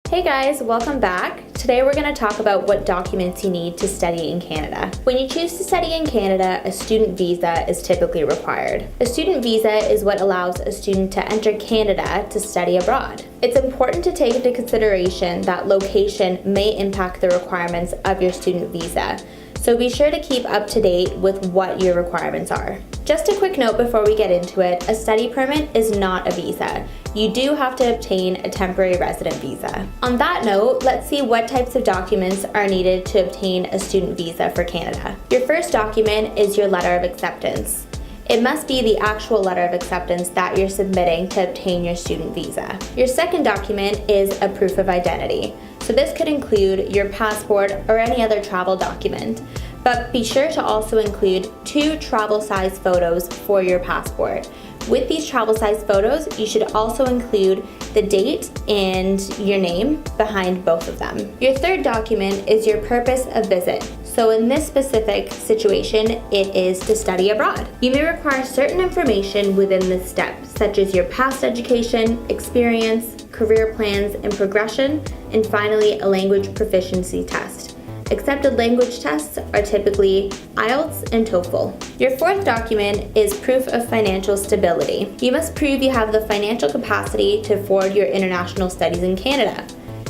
Hey guys, welcome back. Today we're going to talk about what documents you need to study in Canada. When you choose to study in Canada, a student visa is typically required. A student visa is what allows a student to enter Canada to study abroad. It's important to take into consideration that location may impact the requirements of your student visa, so be sure to keep up to date with what your requirements are. Just a quick note before we get into it, a study permit is not a visa. You do have to obtain a temporary resident visa. On that note, let's see what types of documents are needed to obtain a student visa for Canada. Your first document is your letter of acceptance. It must be the actual letter of acceptance that you're submitting to obtain your student visa. Your second document is a proof of identity. So this could include your passport or any other travel document, but be sure to also include 2 travel size photos for your passport. With these travel size photos, you should also include the date and your name behind both of them. Your third document is your purpose of visit. So in this specific situation, it is to study abroad. You may require certain information within this step, such as your past education, experience, career plans and progression, and finally a language proficiency test. Accepted language tests are typically IELTS and TOEFL. Your fourth document is proof of financial stability. You must prove you have the financial capacity to afford your international studies in Canada.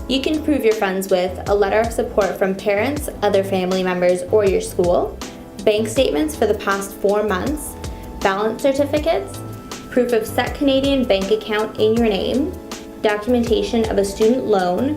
You can prove your funds with a letter of support from parents, other family members, or your school, bank statements for the past 4 months, balance certificates, proof of set Canadian bank account in your name, documentation of a student loan,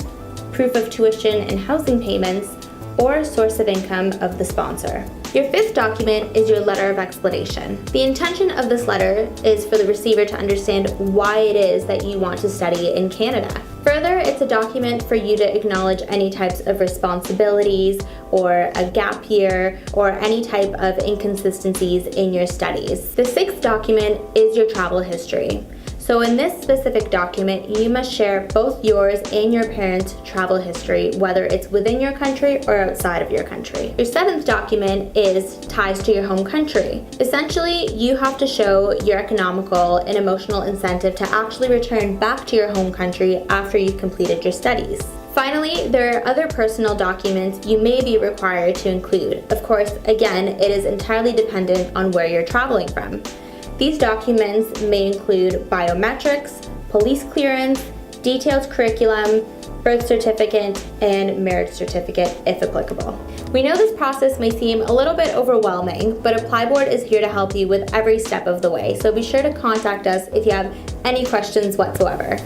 proof of tuition and housing payments, or source of income of the sponsor. Your fifth document is your letter of explanation. The intention of this letter is for the receiver to understand why it is that you want to study in Canada. Further, it's a document for you to acknowledge any types of responsibilities or a gap year or any type of inconsistencies in your studies. The sixth document is your travel history. So in this specific document, you must share both yours and your parents' travel history, whether it's within your country or outside of your country. Your seventh document is ties to your home country. Essentially, you have to show your economical and emotional incentive to actually return back to your home country after you've completed your studies. Finally, there are other personal documents you may be required to include. Of course, again, it is entirely dependent on where you're traveling from. These documents may include biometrics, police clearance, detailed curriculum, birth certificate, and marriage certificate if applicable. We know this process may seem a little bit overwhelming, but ApplyBoard is here to help you with every step of the way, so be sure to contact us if you have any questions whatsoever.